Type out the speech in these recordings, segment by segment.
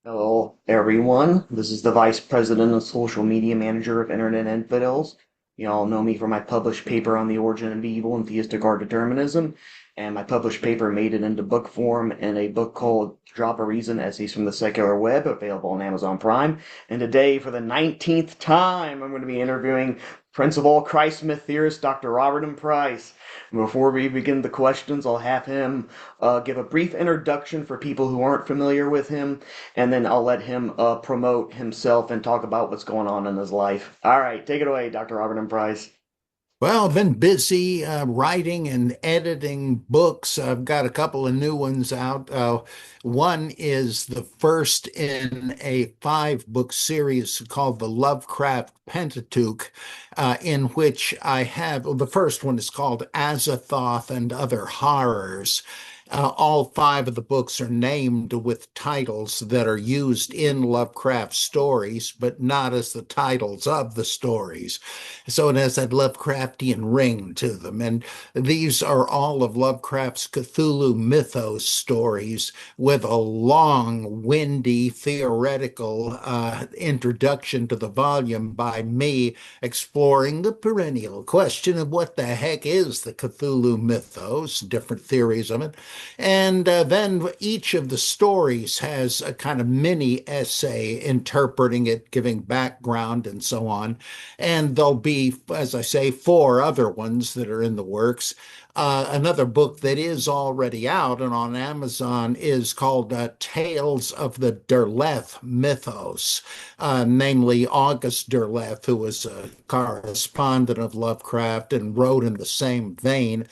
Hello, everyone. This is the Vice President and Social Media Manager of Internet Infidels. You all know me for my published paper on the origin of evil and theistic art determinism, and my published paper made it into book form in a book called Drop a Reason, Essays from the Secular Web, available on Amazon Prime. And today, for the 19th time, I'm going to be interviewing Prince of all Christ myth theorist, Dr. Robert M. Price. Before we begin the questions, I'll have him give a brief introduction for people who aren't familiar with him, and then I'll let him promote himself and talk about what's going on in his life. All right, take it away, Dr. Robert M. Price. Well, I've been busy writing and editing books. I've got a couple of new ones out. One is the first in a five-book series called the Lovecraft Pentateuch, in which I have, well, the first one is called Azathoth and Other Horrors. All five of the books are named with titles that are used in Lovecraft stories, but not as the titles of the stories. So it has that Lovecraftian ring to them. And these are all of Lovecraft's Cthulhu mythos stories with a long, windy, theoretical introduction to the volume by me exploring the perennial question of what the heck is the Cthulhu mythos, different theories of it. And then each of the stories has a kind of mini essay interpreting it, giving background and so on. And there'll be, as I say, four other ones that are in the works. Another book that is already out and on Amazon is called Tales of the Derleth Mythos, namely August Derleth, who was a correspondent of Lovecraft and wrote in the same vein.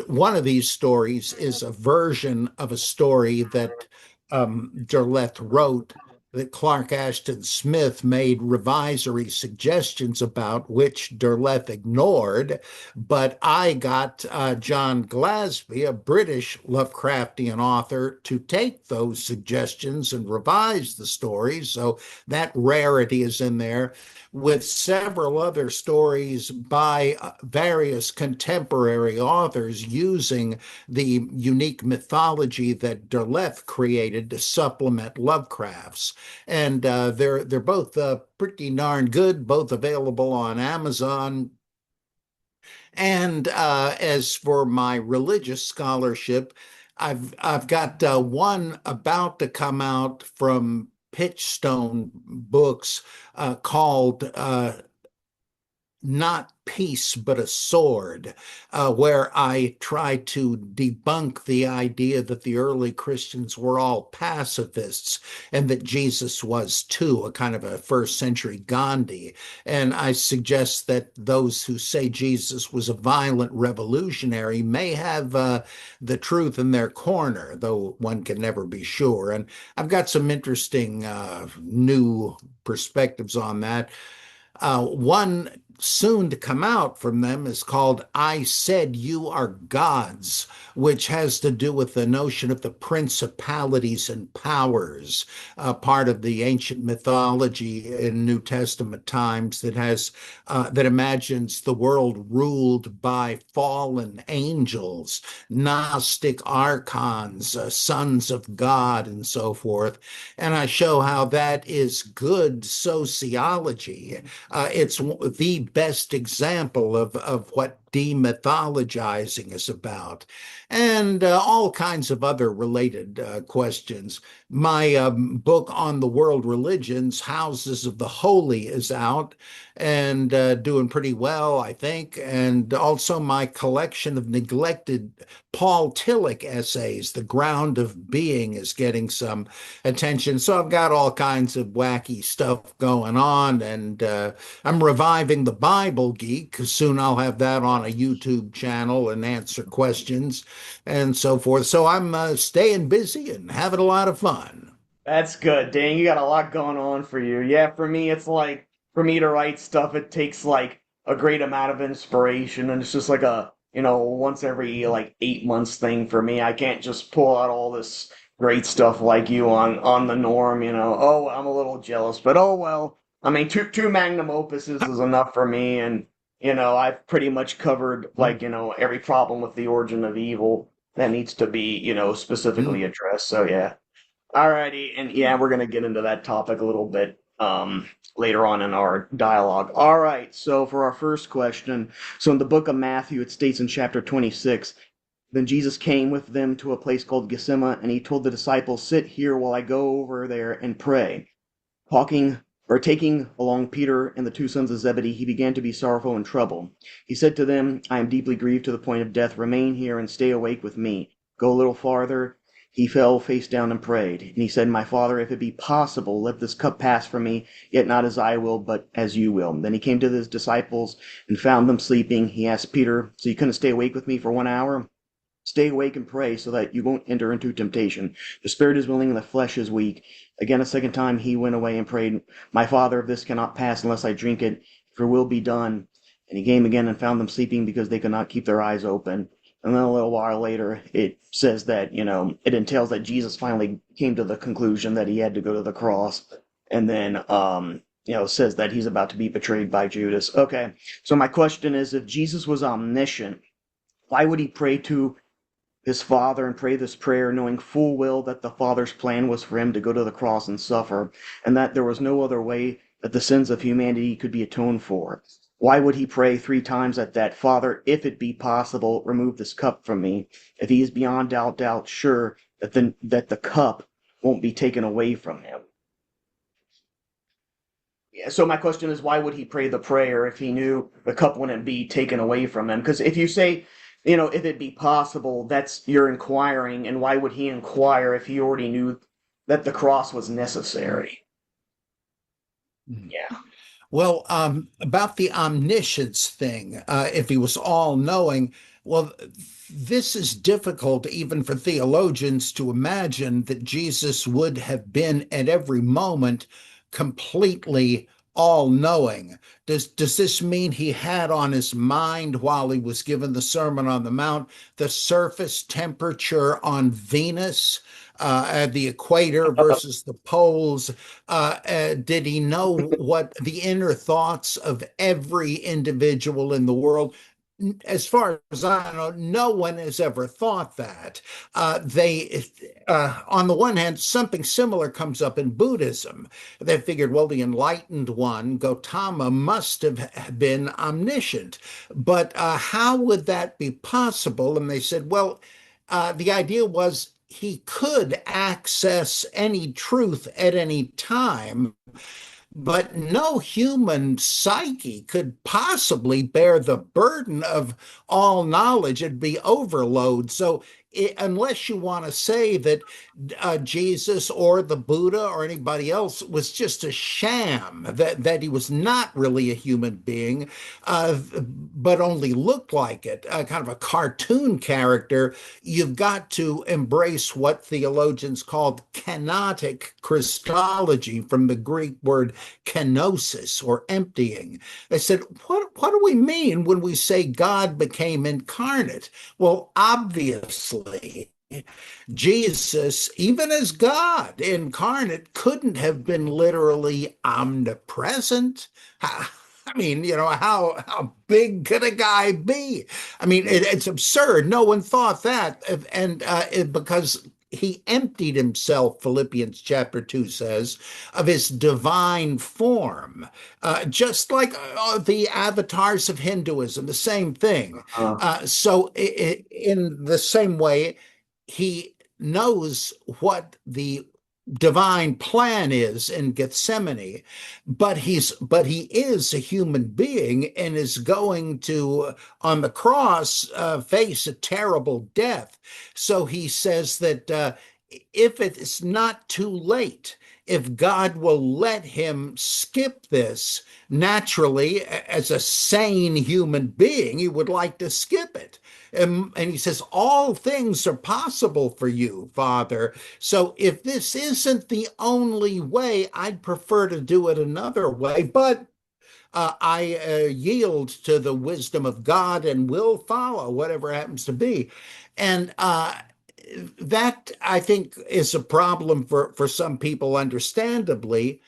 One of these stories is a version of a story that Derleth wrote that Clark Ashton Smith made revisory suggestions about, which Derleth ignored. But I got John Glasby, a British Lovecraftian author, to take those suggestions and revise the stories. So that rarity is in there, with several other stories by various contemporary authors using the unique mythology that Derleth created to supplement Lovecraft's. And they're both pretty darn good, both available on Amazon. And as for my religious scholarship, I've got one about to come out from Pitchstone Books called Not Peace, but a Sword, where I try to debunk the idea that the early Christians were all pacifists and that Jesus was too, a kind of a first century Gandhi. And I suggest that those who say Jesus was a violent revolutionary may have the truth in their corner, though one can never be sure. And I've got some interesting new perspectives on that. One soon to come out from them is called I Said You Are Gods, which has to do with the notion of the principalities and powers, part of the ancient mythology in New Testament times that imagines the world ruled by fallen angels, Gnostic archons, sons of God, and so forth. And I show how that is good sociology. It's the best example of what demythologizing is about, and all kinds of other related questions. My book on the world religions, Houses of the Holy, is out and doing pretty well, I think. And also my collection of neglected Paul Tillich essays, The Ground of Being, is getting some attention. So I've got all kinds of wacky stuff going on, and I'm reviving the Bible Geek. Soon I'll have that on a YouTube channel and answer questions and so forth. So I'm staying busy and having a lot of fun. That's good. Dang, you got a lot going on for you. Yeah, for me, it's like, for me to write stuff, it takes like a great amount of inspiration, and it's just like a, once every like 8 months thing for me. I can't just pull out all this great stuff like you on the norm. Oh, I'm a little jealous, but oh well. I mean, two magnum opuses is enough for me, and I've pretty much covered like, every problem with the origin of evil that needs to be, specifically Mm. addressed. So yeah. Alrighty, and yeah, we're gonna get into that topic a little bit later on in our dialogue. All right, so for our first question, so in the book of Matthew, it states in chapter 26, then Jesus came with them to a place called Gethsemane, and he told the disciples, "Sit here while I go over there and pray." Talking or taking along Peter and the two sons of Zebedee, he began to be sorrowful and troubled. He said to them, "I am deeply grieved to the point of death. Remain here and stay awake with me." Go a little farther. He fell face down and prayed. And he said, "My Father, if it be possible, let this cup pass from me, yet not as I will, but as you will." Then he came to his disciples and found them sleeping. He asked Peter, "So you couldn't stay awake with me for 1 hour? Stay awake and pray so that you won't enter into temptation. The spirit is willing and the flesh is weak." Again, a second time he went away and prayed, "My Father, if this cannot pass unless I drink it, if your will be done." And he came again and found them sleeping because they could not keep their eyes open. And then a little while later, it says that, it entails that Jesus finally came to the conclusion that he had to go to the cross. And then, says that he's about to be betrayed by Judas. Okay, so my question is, if Jesus was omniscient, why would he pray to his father and pray this prayer, knowing full well that the Father's plan was for him to go to the cross and suffer, and that there was no other way that the sins of humanity could be atoned for? Why would he pray 3 times at that, "Father, if it be possible, remove this cup from me," if he is beyond doubt sure that the cup won't be taken away from him? Yeah, so my question is, why would he pray the prayer if he knew the cup wouldn't be taken away from him? Because if you say, if it be possible, that's you're inquiring, and why would he inquire if he already knew that the cross was necessary? Yeah. Well, about the omniscience thing, if he was all knowing, well, this is difficult even for theologians to imagine that Jesus would have been at every moment completely all knowing. Does this mean he had on his mind while he was given the Sermon on the Mount the surface temperature on Venus? At the equator versus the poles, did he know what the inner thoughts of every individual in the world? As far as I know, no one has ever thought that. On the one hand, something similar comes up in Buddhism. They figured, well, the enlightened one, Gautama, must have been omniscient. But how would that be possible? And they said, well, the idea was he could access any truth at any time, but no human psyche could possibly bear the burden of all knowledge. It'd be overload. So, unless you want to say that Jesus or the Buddha or anybody else was just a sham, that he was not really a human being, but only looked like it, kind of a cartoon character, you've got to embrace what theologians called kenotic Christology, from the Greek word kenosis, or emptying. They said, what do we mean when we say God became incarnate? Well, obviously, Jesus, even as God incarnate, couldn't have been literally omnipresent. I mean, how big could a guy be? I mean, it's absurd. No one thought that, and because he emptied himself, Philippians chapter 2 says, of his divine form, just like the avatars of Hinduism, the same thing. Uh, So, in the same way, he knows what the divine plan is in Gethsemane, but he is a human being and is going to, on the cross, face a terrible death. So he says that if it is not too late, if God will let him skip this, naturally, as a sane human being, he would like to skip it. And he says, all things are possible for you, Father. So if this isn't the only way, I'd prefer to do it another way. But I yield to the wisdom of God and will follow whatever happens to be. And that, I think, is a problem for some people, understandably.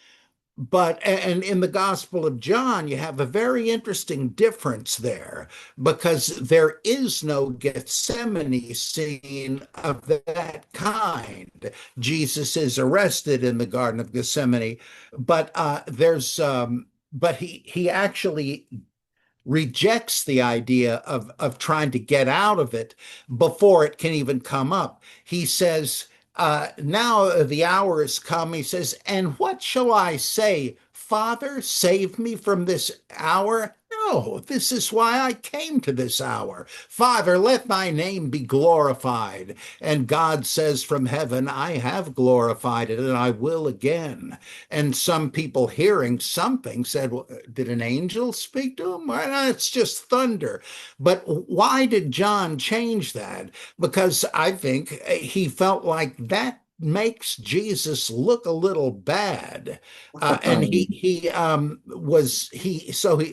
But and in the Gospel of John, you have a very interesting difference there because there is no Gethsemane scene of that kind. Jesus is arrested in the Garden of Gethsemane, but but he actually rejects the idea of trying to get out of it before it can even come up. He says, now the hour has come. He says, and what shall I say? Father, save me from this hour. No, this is why I came to this hour. Father, let thy name be glorified. And God says from heaven, I have glorified it and I will again. And some people hearing something said, well, did an angel speak to him? Well, no, it's just thunder. But why did John change that? Because I think he felt like that makes Jesus look a little bad. And he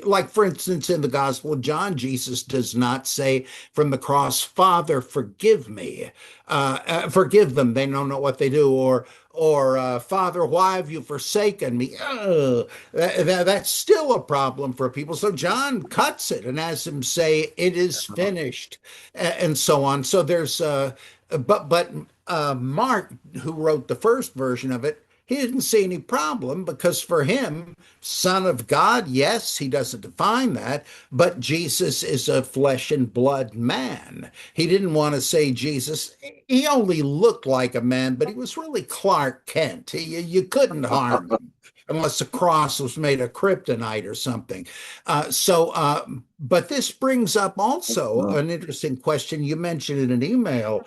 like for instance in the Gospel of John, Jesus does not say from the cross, Father, forgive me, forgive them, they don't know what they do, or Father, why have you forsaken me? That's still a problem for people. So John cuts it and has him say, "It is finished," and so on. So but Mark, who wrote the first version of it, he didn't see any problem because for him, Son of God, yes, he doesn't define that, but Jesus is a flesh and blood man. He didn't want to say Jesus, he only looked like a man, but he was really Clark Kent. You couldn't harm him unless the cross was made of kryptonite or something. But this brings up also an interesting question. You mentioned in an email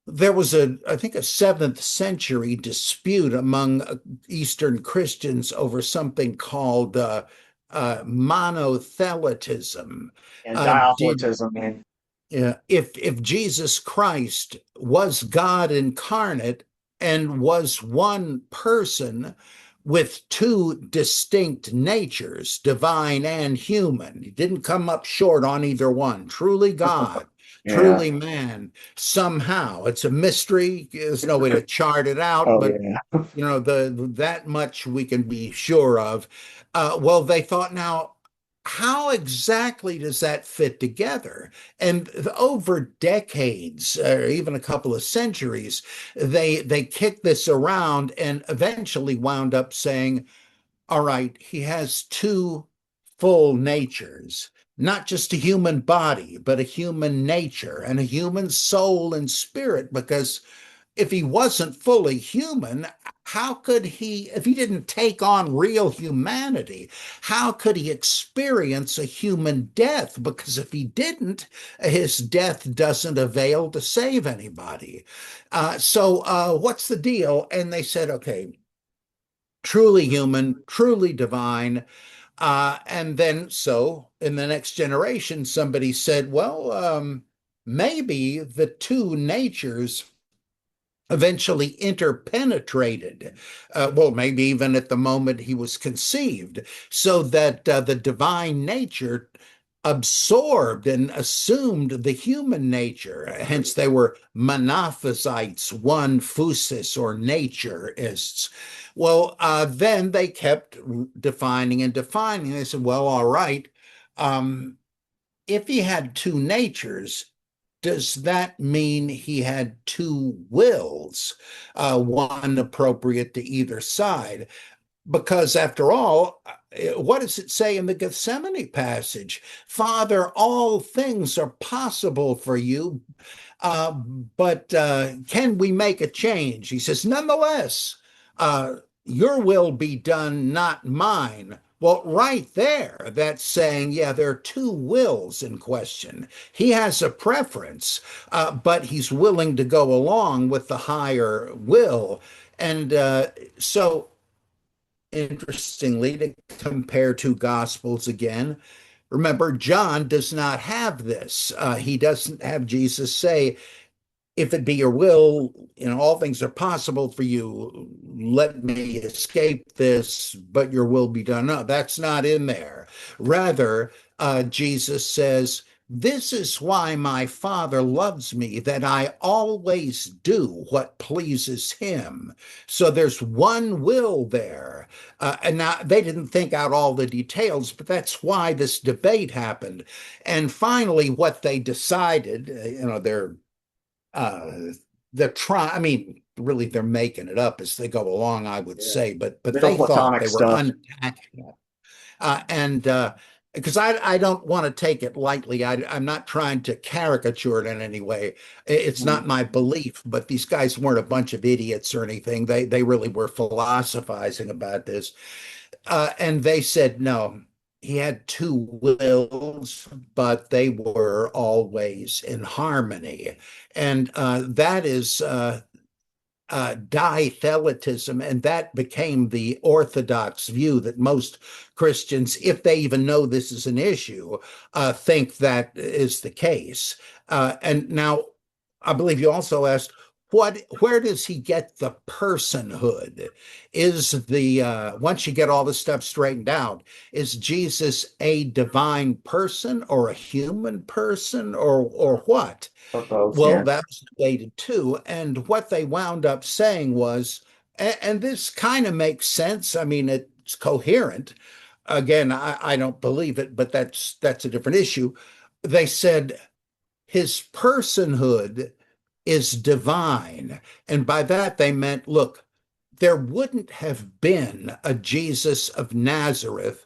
there was I think, a seventh century dispute among Eastern Christians over something called monothelitism. And Did diophletism, man. if Jesus Christ was God incarnate and was one person with two distinct natures, divine and human, he didn't come up short on either one, truly God, Yeah. truly man, somehow. It's a mystery. There's no way to chart it out, Oh but yeah. that much we can be sure of. Well, they thought, now how exactly does that fit together? And over decades, or even a couple of centuries, they kicked this around and eventually wound up saying, all right, he has two full natures, not just a human body, but a human nature and a human soul and spirit, because if he wasn't fully human, how could he, if he didn't take on real humanity, how could he experience a human death? Because if he didn't, his death doesn't avail to save anybody. What's the deal? And they said, okay, truly human, truly divine. And then, so in the next generation, somebody said, well, maybe the two natures eventually interpenetrated, well, maybe even at the moment he was conceived, so that the divine nature absorbed and assumed the human nature. Hence, they were monophysites, one physis or naturists. Well, then they kept defining and defining. They said, well, all right, um, if he had two natures, does that mean he had two wills, one appropriate to either side? Because after all, what does it say in the Gethsemane passage? Father, all things are possible for you, but can we make a change? He says, nonetheless, uh, your will be done, not mine. Well, right there, that's saying, yeah, there are two wills in question. He has a preference, but he's willing to go along with the higher will. And so, interestingly, to compare two gospels again, remember, John does not have this. He doesn't have Jesus say, if it be your will, all things are possible for you. Let me escape this, but your will be done. No, that's not in there. Rather, Jesus says, This is why my Father loves me, that I always do what pleases him. So there's one will there. And now they didn't think out all the details, but that's why this debate happened. And finally, what they decided, uh, I mean, really, they're making it up as they go along, I would Yeah. say, but Middle they thought Platonic they were stuff. unattached. And because I don't want to take it lightly, I'm not trying to caricature it in any way. It's Mhm. not my belief, but these guys weren't a bunch of idiots or anything. They really were philosophizing about this. And they said no. He had two wills, but they were always in harmony. And that is dithelitism, and that became the orthodox view that most Christians, if they even know this is an issue, think that is the case. And now, I believe you also asked, where does he get the personhood? Is the once you get all this stuff straightened out, is Jesus a divine person or a human person or what? Or both, Well, yeah. that was debated too. And what they wound up saying was, and this kind of makes sense. I mean, it's coherent. Again, I don't believe it, but that's a different issue. They said his personhood is divine. And by that they meant, look, there wouldn't have been a Jesus of Nazareth.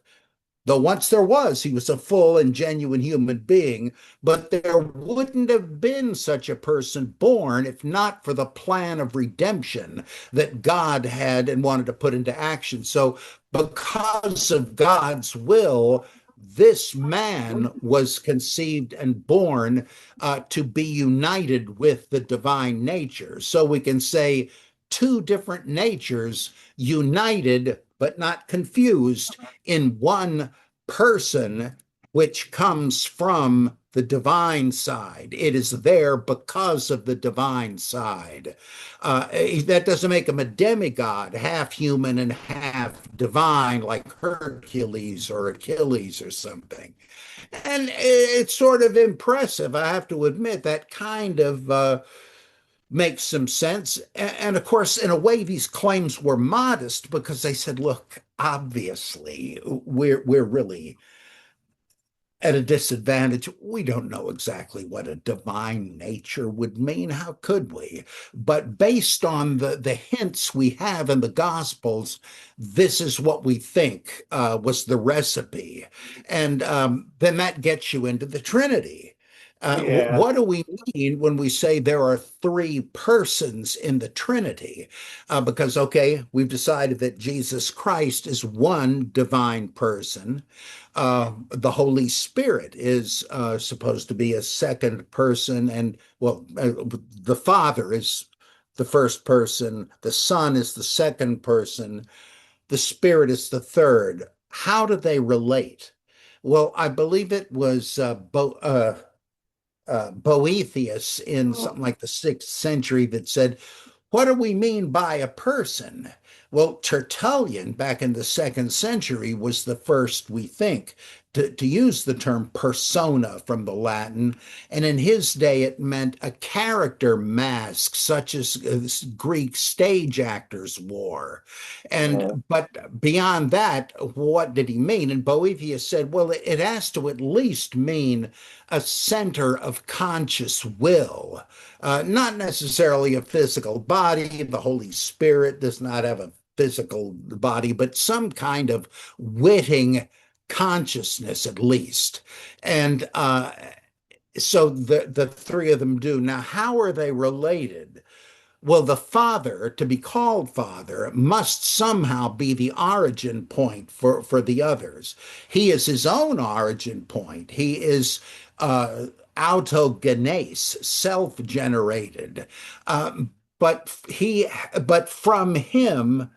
Though once there was, he was a full and genuine human being, but there wouldn't have been such a person born if not for the plan of redemption that God had and wanted to put into action. So, because of God's will, this man was conceived and born to be united with the divine nature. So we can say two different natures united but not confused in one person, which comes from the divine side. It is there because of the divine side. That doesn't make him a demigod, half human and half divine, like Hercules or Achilles or something. And it's sort of impressive, I have to admit, that kind of makes some sense. And of course, in a way, these claims were modest because they said, look, obviously, we're really at a disadvantage. We don't know exactly what a divine nature would mean. How could we? But based on the hints we have in the Gospels, this is what we think was the recipe. And then that gets you into the Trinity. Yeah. What do we mean when we say there are three persons in the Trinity? Because, okay, we've decided that Jesus Christ is one divine person. The Holy Spirit is supposed to be a second person, and well, the Father is the first person, the Son is the second person, the Spirit is the third. How do they relate? Well, I believe it was Boethius in something like the 6th century that said, what do we mean by a person? Well, Tertullian back in the 2nd century was the first, we think, to use the term persona from the Latin. And in his day, it meant a character mask, such as Greek stage actors wore. Yeah. But beyond that, what did he mean? And Boethius said, well, it has to at least mean a center of conscious will, not necessarily a physical body. The Holy Spirit does not have a physical body, but some kind of witting consciousness at least. And so the three of them do. Now, how are they related? Well, the Father, to be called Father, must somehow be the origin point for the others. He is his own origin point. He is autogenes, self-generated. Um, but from him,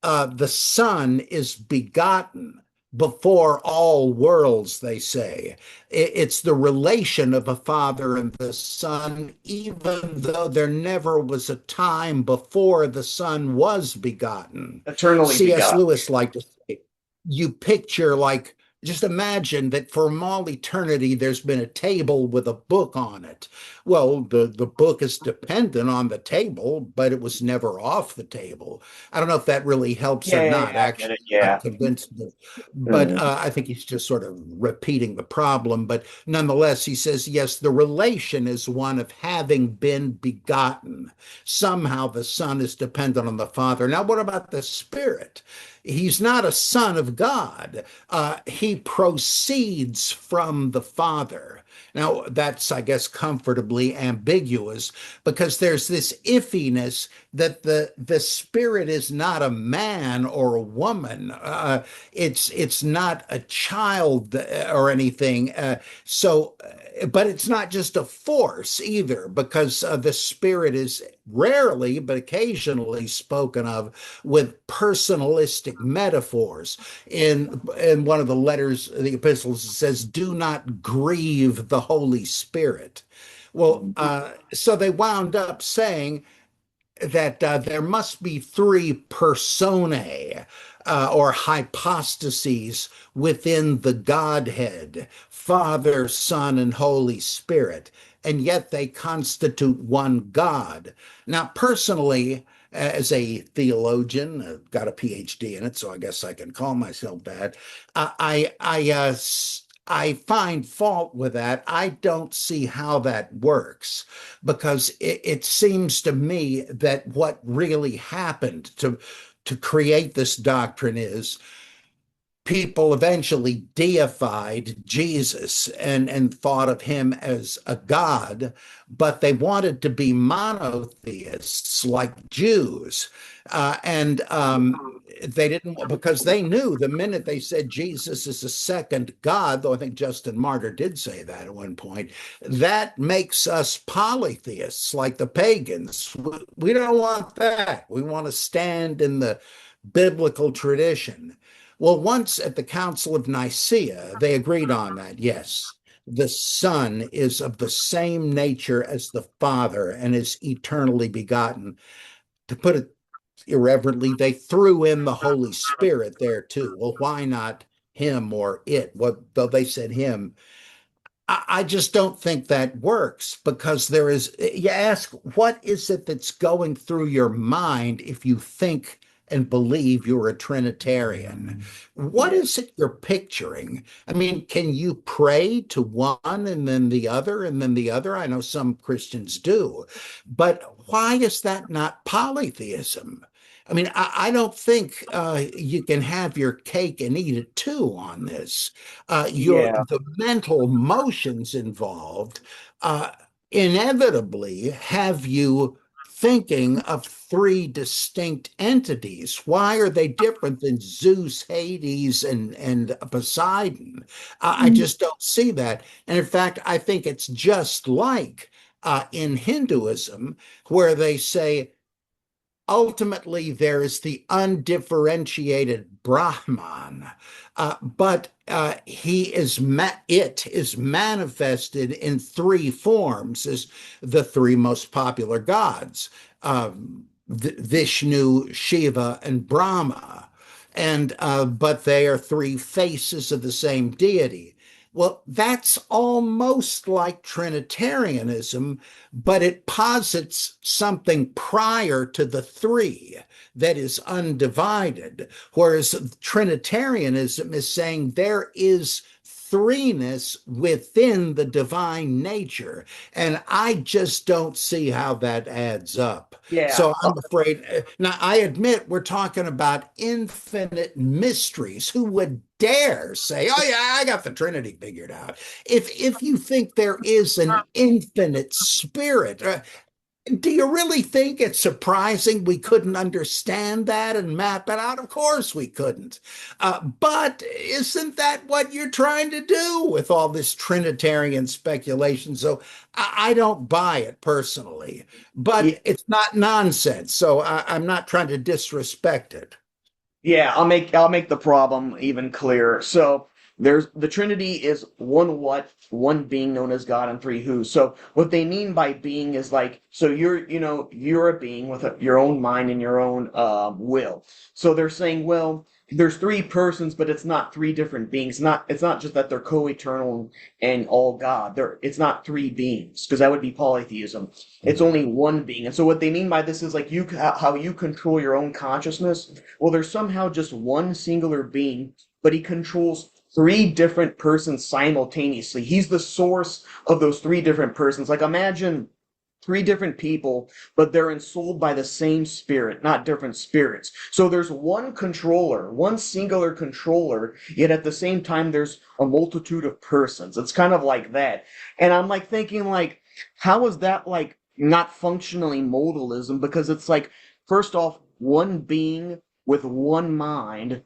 the Son is begotten before all worlds, they say. It's the relation of a father and the son, even though there never was a time before the son was begotten. Eternally C.S. begotten. Lewis liked to say, you picture like Just imagine that from all eternity, there's been a table with a book on it. Well, the book is dependent on the table, but it was never off the table. I don't know if that really helps or Yeah, not. yeah, I get Actually, it. I'm Yeah. convinced that, but Mm. I think he's just sort of repeating the problem. But nonetheless, he says, yes, the relation is one of having been begotten. Somehow the Son is dependent on the Father. Now, what about the Spirit? He's not a son of God. He proceeds from the Father. Now, that's, I guess, comfortably ambiguous because there's this iffiness that the Spirit is not a man or a woman. It's not a child or anything. But it's not just a force either, because the Spirit is rarely, but occasionally spoken of with personalistic metaphors. In one of the letters, the epistles, it says, "Do not grieve the Holy Spirit." Well, so they wound up saying that there must be three personae or hypostases within the Godhead, Father, Son, and Holy Spirit, and yet they constitute one God. Now, personally, as a theologian, I've got a PhD in it, so I guess I can call myself that. I find fault with that. I don't see how that works because it seems to me that what really happened to create this doctrine is people eventually deified Jesus and thought of him as a god, but they wanted to be monotheists like Jews. And they didn't, because they knew the minute they said Jesus is a second God, though I think Justin Martyr did say that at one point, that makes us polytheists like the pagans. We don't want that. We want to stand in the biblical tradition. Well, once at the Council of Nicaea, they agreed on that. Yes, the Son is of the same nature as the Father and is eternally begotten. To put it irreverently, they threw in the Holy Spirit there too. Well, why not him or it? What though they said him? I just don't think that works because there is, you ask, what is it that's going through your mind if you think and believe you're a Trinitarian? What Yeah. is it you're picturing? I mean, can you pray to one and then the other and then the other? I know some Christians do, but why is that not polytheism? I mean, I don't think you can have your cake and eat it too on this. Yeah. The mental motions involved uh, inevitably have you thinking of three distinct entities. Why are they different than Zeus, Hades, and Poseidon? I just don't see that. And in fact, I think it's just like in Hinduism, where they say ultimately there is the undifferentiated Brahman, but it is manifested in three forms as the three most popular gods, Vishnu, Shiva, and Brahma. And but they are three faces of the same deity. Well, that's almost like Trinitarianism, but it posits something prior to the three that is undivided. Whereas Trinitarianism is saying there is threeness within the divine nature. And I just don't see how that adds up. Yeah. So I'm afraid, now I admit we're talking about infinite mysteries. Who would dare say, "Oh yeah, I got the Trinity figured out"? If you think there is an infinite spirit, do you really think it's surprising we couldn't understand that and map it out? Of course we couldn't. But isn't that what you're trying to do with all this Trinitarian speculation? So I don't buy it personally, Yeah. but it's not nonsense. So I'm not trying to disrespect it. Yeah, I'll make the problem even clearer. So there's the Trinity is one what, one being known as God, and three who. So what they mean by being is like, so you're a being with your own mind and your own will. So they're saying, well, there's three persons, but it's not three different beings. It's not just that they're co-eternal and all God. It's not three beings because that would be polytheism. It's only one being. And so what they mean by this is like how you control your own consciousness. Well, there's somehow just one singular being, but he controls three different persons simultaneously. He's the source of those three different persons. Like imagine three different people, but they're ensouled by the same spirit, not different spirits. So there's one controller, one singular controller, yet at the same time there's a multitude of persons. It's kind of like that. And I'm like thinking like, how is that like not functionally modalism? Because it's like, first off, one being with one mind,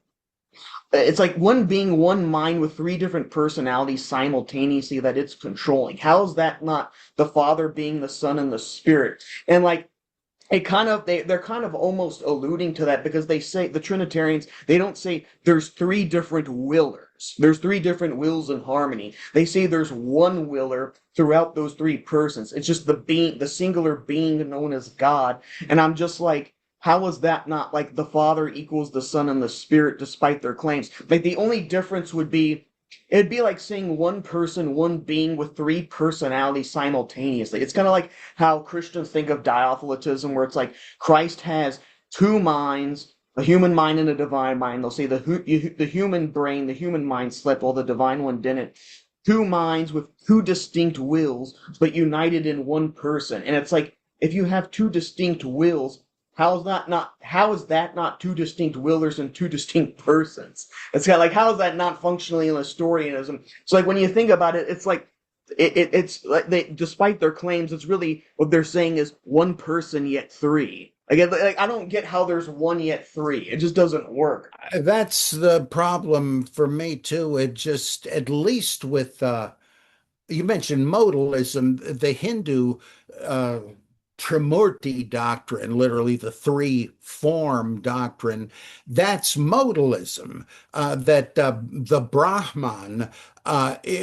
it's like one being, one mind with three different personalities simultaneously that it's controlling. How is that not the Father being the Son and the Spirit? And like it kind of they're kind of almost alluding to that because they say the Trinitarians, they don't say there's three different willers. There's three different wills in harmony. They say there's one willer throughout those three persons. It's just the singular being known as God. And I'm just like, how is that not like the Father equals the Son and the Spirit despite their claims? Like the only difference would be it'd be like saying one person, one being with three personalities simultaneously. It's kind of like how Christians think of diophilitism, where it's like Christ has two minds, a human mind and a divine mind. They'll say the human brain, the human mind slept while the divine one didn't. Two minds with two distinct wills, but united in one person. And it's like if you have two distinct wills, how is that not two distinct willers and two distinct persons? It's kind of like how is that not functionally Nestorianism? So like when you think about it, it's like it's like they, despite their claims, it's really what they're saying is one person yet three. Like I don't get how there's one yet three. It just doesn't work. That's the problem for me too. It just, at least with you mentioned modalism, the Hindu uh, Trimurti doctrine, literally the three form doctrine, that's modalism. That the Brahman,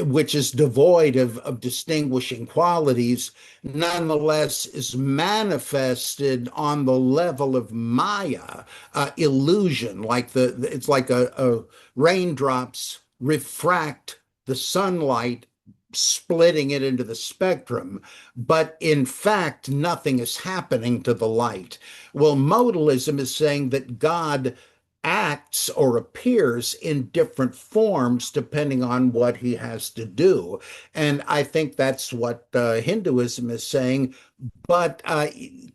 which is devoid of distinguishing qualities, nonetheless is manifested on the level of Maya, illusion, like it's like a raindrops refract the sunlight, splitting it into the spectrum, but in fact, nothing is happening to the light. Well, modalism is saying that God acts or appears in different forms depending on what he has to do. And I think that's what Hinduism is saying. But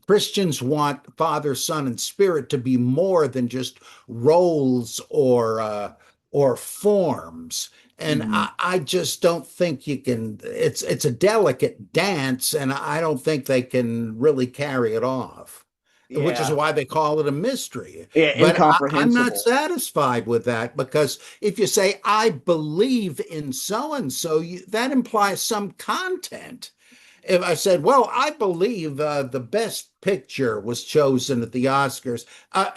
Christians want Father, Son, and Spirit to be more than just roles or forms. And Mm, I just don't think you can. It's a delicate dance, and I don't think they can really carry it off, which is yeah, why they call it a mystery. yeah, But I'm not incomprehensible. satisfied with that, because if you say I believe in so and so, that implies some content. If I said, well, I believe the best picture was chosen at the Oscars,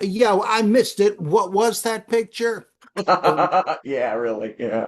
yeah, I missed it. What was that picture? Uh, Yeah, really. Yeah.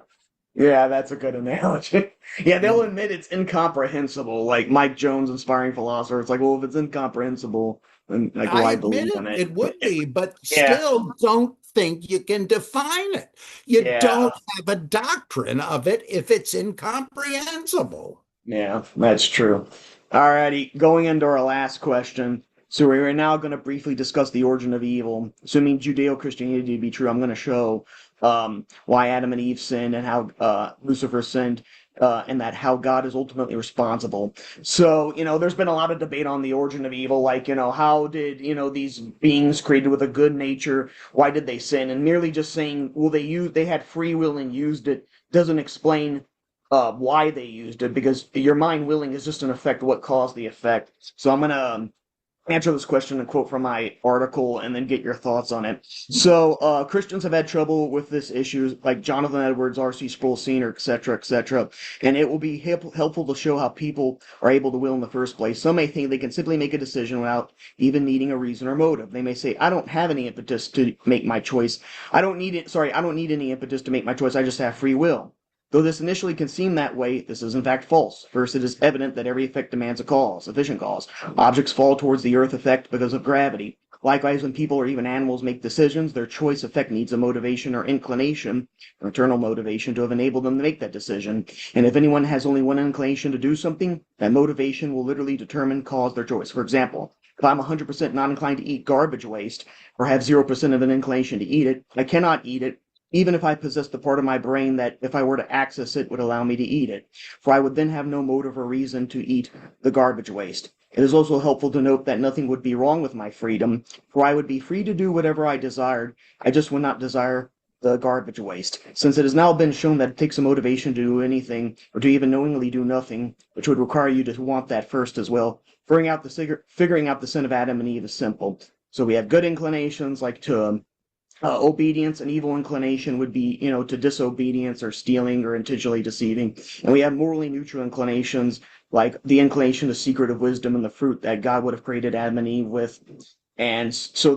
Yeah, that's a good analogy. Yeah, they'll admit it's incomprehensible. Like Mike Jones, inspiring philosopher. It's like, well, if it's incomprehensible, then like, I why admit believe it, in it? it would be, but Yeah, still don't think you can define it. You yeah, don't have a doctrine of it if it's incomprehensible. yeah, that's true. Alrighty, going into our last question. So we're now going to briefly discuss the origin of evil. Assuming Judeo-Christianity to be true, I'm going to show why Adam and Eve sinned and how Lucifer sinned, and that how God is ultimately responsible. So, there's been a lot of debate on the origin of evil, like, how did, these beings created with a good nature, why did they sin? And merely just saying, well, they had free will and used it doesn't explain why they used it, because your mind willing is just an effect what caused the effect. So I'm gonna answer this question and quote from my article and then get your thoughts on it. So Christians have had trouble with this issue, like Jonathan Edwards, R.C. Sproul Sr., etc., etc., and it will be helpful to show how people are able to will in the first place. Some may think they can simply make a decision without even needing a reason or motive. They may say, I don't have any impetus to make my choice. I don't need any impetus to make my choice. I just have free will. Though this initially can seem that way, this is in fact false. First, it is evident that every effect demands a cause, efficient cause. Objects fall towards the earth effect because of gravity. Likewise, when people or even animals make decisions, their choice effect needs a motivation or inclination, or internal motivation, to have enabled them to make that decision. And if anyone has only one inclination to do something, that motivation will literally determine cause their choice. For example, if I'm 100% not inclined to eat garbage waste, or have 0% of an inclination to eat it, I cannot eat it, even if I possess the part of my brain that, if I were to access it, would allow me to eat it. For I would then have no motive or reason to eat the garbage waste. It is also helpful to note that nothing would be wrong with my freedom, for I would be free to do whatever I desired. I just would not desire the garbage waste, since it has now been shown that it takes a motivation to do anything, or to even knowingly do nothing, which would require you to want that first as well. Figuring out the sin of Adam and Eve is simple. So we have good inclinations, like to obedience, and evil inclination would be, to disobedience or stealing or intentionally deceiving. And we have morally neutral inclinations, like the inclination to secretive wisdom and the fruit that God would have created Adam and Eve with. And so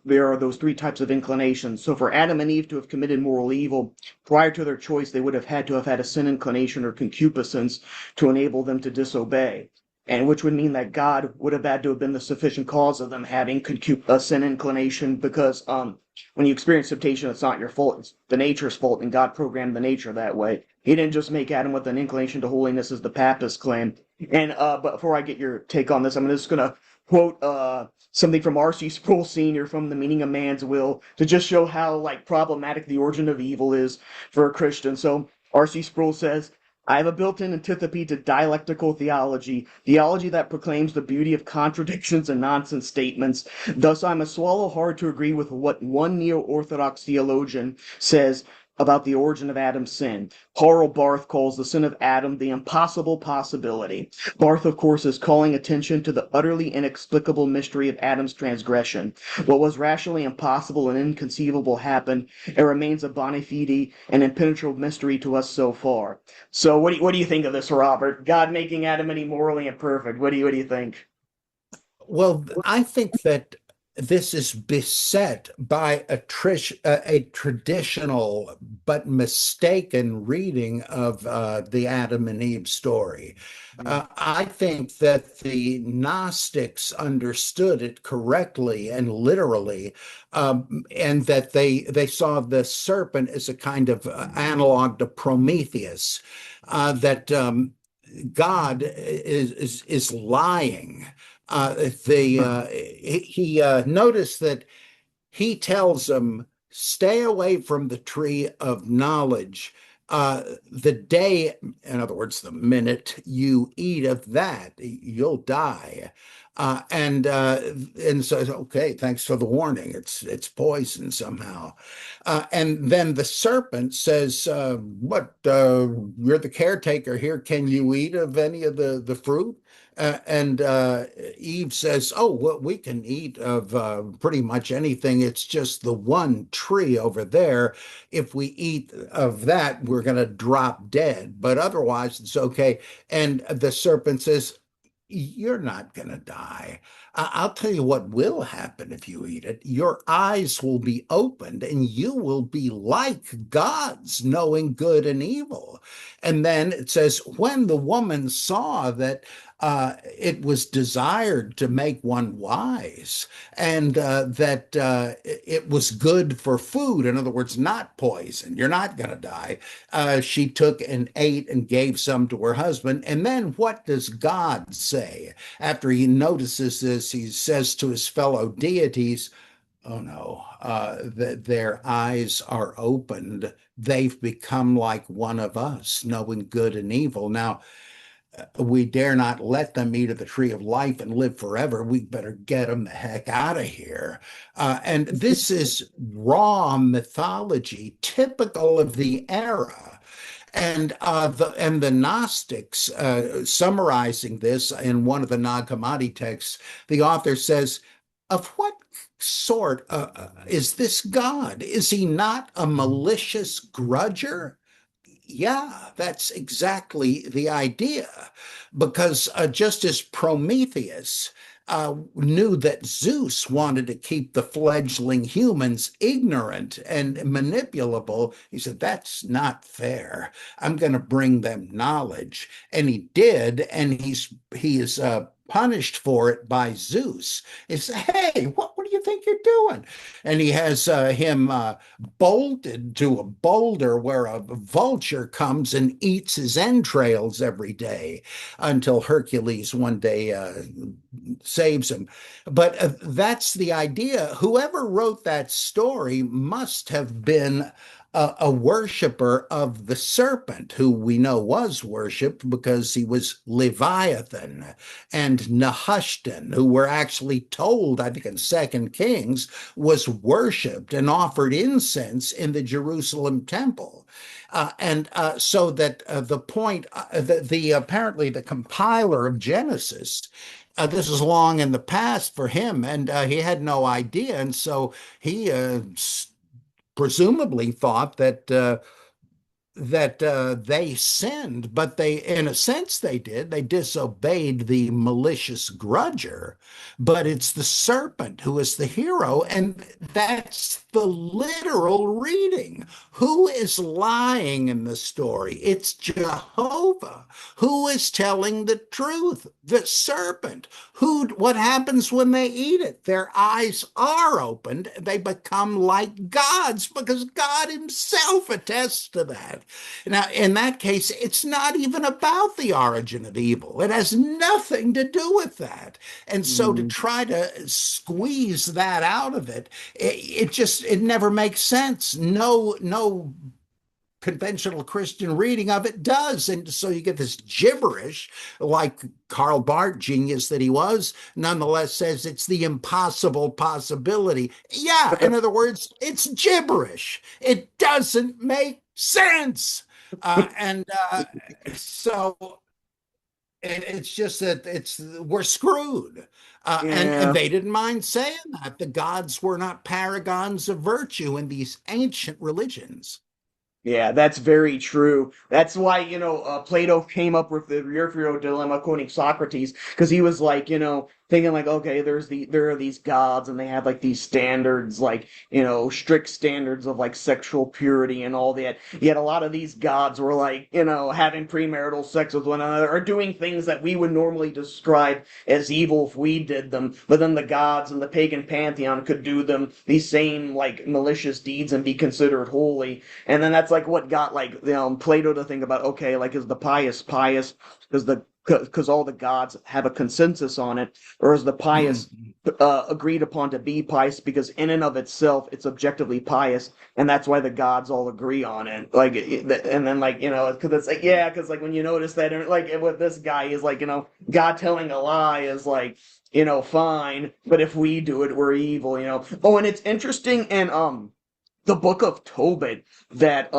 there are those three types of inclinations. So for Adam and Eve to have committed moral evil prior to their choice, they would have had to have had a sin inclination or concupiscence to enable them to disobey. And which would mean that God would have had to have been the sufficient cause of them having a sin inclination, because when you experience temptation, it's not your fault. It's the nature's fault, and God programmed the nature that way. He didn't just make Adam with an inclination to holiness, as the Papists claim. And but before I get your take on this, I'm just going to quote something from R.C. Sproul Sr. from The Meaning of Man's Will, to just show how problematic the origin of evil is for a Christian. So R.C. Sproul says, I have a built-in antipathy to dialectical theology, theology that proclaims the beauty of contradictions and nonsense statements. Thus, I must swallow hard to agree with what one neo-Orthodox theologian says about the origin of Adam's sin. Karl Barth calls the sin of Adam the impossible possibility. Barth, of course, is calling attention to the utterly inexplicable mystery of Adam's transgression. What was rationally impossible and inconceivable happened. It remains a bona fide and impenetrable mystery to us so far. So what do you think of this, Robert? God making Adam and Eve morally imperfect. What do you think? Well, I think that this is beset by a traditional but mistaken reading of the Adam and Eve story. I think that the Gnostics understood it correctly and literally, and that they saw the serpent as a kind of analog to Prometheus, that God is lying. He noticed that he tells them, stay away from the tree of knowledge. The day, in other words, the minute you eat of that, you'll die. And so, okay, thanks for the warning. It's poison somehow. And then the serpent says, "What? You're the caretaker here. Can you eat of any of the fruit?" And Eve says, "Oh, well, we can eat of pretty much anything. It's just the one tree over there. If we eat of that, we're going to drop dead. But otherwise, it's okay." And the serpent says, "You're not going to die. I'll tell you what will happen if you eat it. Your eyes will be opened and you will be like gods, knowing good and evil." And then it says, when the woman saw that it was desired to make one wise, and that it was good for food, in other words, not poison, you're not going to die, she took and ate and gave some to her husband. And then what does God say? After he notices this, he says to his fellow deities, oh no, their eyes are opened. They've become like one of us, knowing good and evil. Now, we dare not let them eat of the tree of life and live forever. We better get them the heck out of here. And this is raw mythology, typical of the era. And the Gnostics, summarizing this in one of the Nag Hammadi texts, the author says, of what sort is this God? Is he not a malicious grudger? Yeah, that's exactly the idea. Because just as Prometheus knew that Zeus wanted to keep the fledgling humans ignorant and manipulable, he said, that's not fair. I'm going to bring them knowledge. And he did, and he is punished for it by Zeus. He said, hey, what do you think you're doing? And he has him bolted to a boulder where a vulture comes and eats his entrails every day until Hercules one day saves him. But that's the idea. Whoever wrote that story must have been a worshiper of the serpent, who we know was worshipped because he was Leviathan and Nehushtan, who were actually told, I think in Second Kings, was worshipped and offered incense in the Jerusalem temple. And so that the point, the apparently the compiler of Genesis, this is long in the past for him, and he had no idea, and so he presumably thought that they sinned, but they, in a sense, they did. They disobeyed the malicious grudger, but it's the serpent who is the hero, and that's the literal reading. Who is lying in the story? It's Jehovah. Who is telling the truth? The serpent. What happens when they eat it? Their eyes are opened. They become like gods because God himself attests to that. Now, in that case, it's not even about the origin of evil. It has nothing to do with that. And so to Mm. try to squeeze that out of it, it never makes sense. No conventional Christian reading of it does. And so you get this gibberish, like Karl Barth, genius that he was, nonetheless says it's the impossible possibility. Yeah, in other words, it's gibberish. It doesn't make sense. And so it's just that we're screwed. And Yeah. they didn't mind saying that. The gods were not paragons of virtue in these ancient religions. Yeah, that's very true. That's why, Plato came up with the Euphorio dilemma, quoting Socrates, because he was like, thinking like, okay, there are these gods and they have like these standards, like, strict standards of like sexual purity and all that. Yet a lot of these gods were like, having premarital sex with one another or doing things that we would normally describe as evil if we did them. But then the gods and the pagan pantheon could do them, these same like malicious deeds and be considered holy. And then that's like what got like Plato to think about, okay, like is the pious because all the gods have a consensus on it, or is the pious Mm. agreed upon to be pious because in and of itself it's objectively pious, and that's why the gods all agree on it. Like, and then like because it's like yeah, because like when you notice that like with this guy is like God telling a lie is like fine, but if we do it, we're evil. Oh, and it's interesting in the book of Tobit that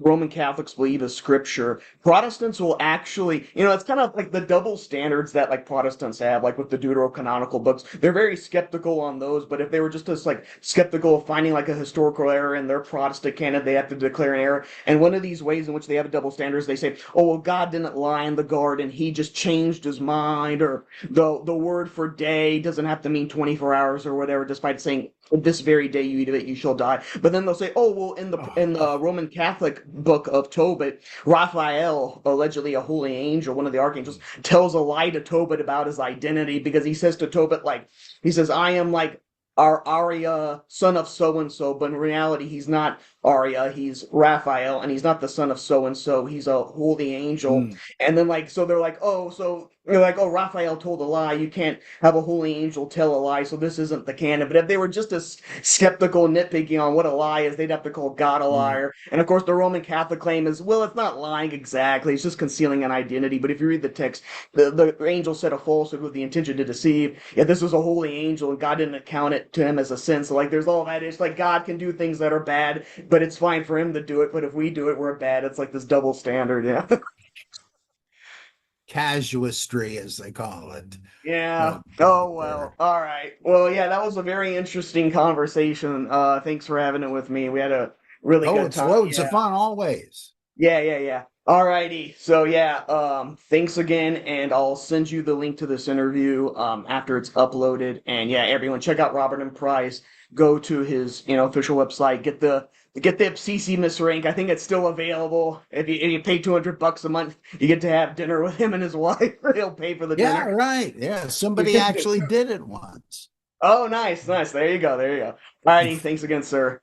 Roman Catholics believe is scripture. Protestants will actually, it's kind of like the double standards that like Protestants have, like with the deuterocanonical books. They're very skeptical on those, but if they were just as like skeptical of finding like a historical error in their Protestant canon, they have to declare an error. And one of these ways in which they have a double standards, they say, oh well, God didn't lie in the garden, he just changed his mind, or the word for day doesn't have to mean 24 hours or whatever, despite saying this very day you eat of it, you shall die. But then they'll say, oh well, in the Roman Catholic book of Tobit, Raphael, allegedly a holy angel, one of the archangels, tells a lie to Tobit about his identity because he says to Tobit, like, he says, I am like our Arya, son of so and so, but in reality he's not Arya, he's Raphael, and he's not the son of so and so, he's a holy angel. Mm. And then like so they're like, oh, so they're like, oh, Raphael told a lie, you can't have a holy angel tell a lie, so this isn't the canon. But if they were just as skeptical, nitpicking on what a lie is, they'd have to call God a Mm. liar. And of course, the Roman Catholic claim is, well, it's not lying exactly, it's just concealing an identity. But if you read the text, the angel said a falsehood with the intention to deceive. Yet this was a holy angel, and God didn't account it to him as a sin. So, like, there's all that. It's like God can do things that are bad, but it's fine for him to do it. But if we do it, we're bad. It's like this double standard. Yeah. Casuistry, as they call it. Yeah. Oh, Oh brother. well. All right. Well, yeah, that was a very interesting conversation. Thanks for having it with me. We had a really Oh, good it's time. loads Yeah. of fun always. Yeah. All righty. So yeah, thanks again, and I'll send you the link to this interview after it's uploaded. And yeah, everyone check out Robert and Price. Go to his official website. Get the Obsessimus rank. I think it's still available. If you pay $200 a month, you get to have dinner with him and his wife. He'll pay for the Yeah, dinner. right. Yeah, somebody actually did it once. Oh, nice, nice. There you go. There you go. Alrighty. Thanks again, sir.